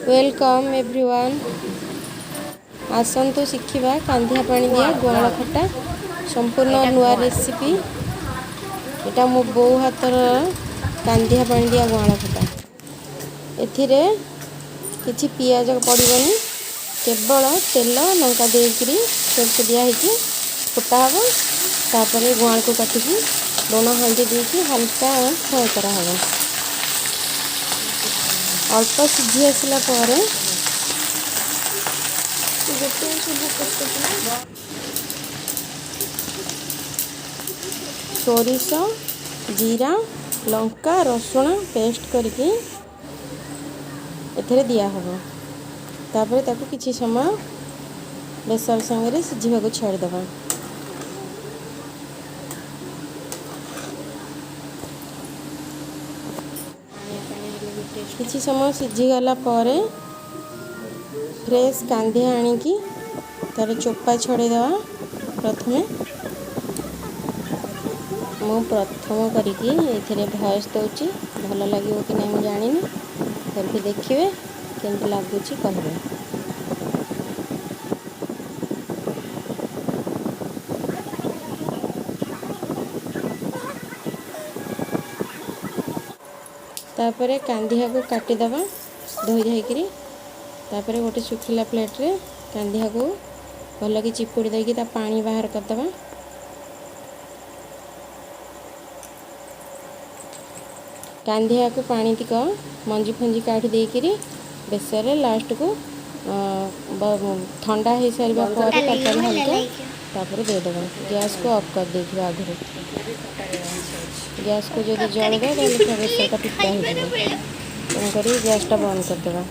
Welcome everyone. आसतु शिखा कांदिया पानी दिया गुआल खटा संपूर्ण नुआ रेसिपी। यहाँ मो बो हाथर कांदिया पानी दिया गुआल खटा। एथिरे किछि पियाज पड़बनी, केवल तेल लंका देकरी सोर्स दिया फुटा हम। तापर गुआल को काटिकी लुण हल्दी देकी हल्का फ्राए कराहब। अल्प सिझी आसला सोरिष जीरा लंका रसुण पेस्ट करके एथरे दिया हबो। तापर ताकू किछि समय बेसर संगे सिझीबा छाड़ी दबा। किछि समय सिझी गला परे फ्रेश कांदिया आनिकी तार चोपा छड़े दवा। प्रथमे मु प्रथम करिकी एथिरे भॉइस दउची, भल लागिवो कि नहीं मु जानिनी। फिर भी देखिए केमती लागुची कहबे। तापरे कांदिया को काटी दबा धोई धाईकरी। तापरे गोटे सुखिला प्लेट रे कांदिया को भल कि चिपुड़ी देकी ता पानी बाहर कर दबा। कांदिया को पानी तिक मंजी फंजी काढ़ी देकरी बेसर लास्ट को ठंडा हो सारा पर तरकारी हल्का तापर देदेबा। गैस को ऑफ कर देथिबा। आगु गैस को जब जल गए तो बेसरटा पिता हो तेणुक गैसटा बंद करदेबा।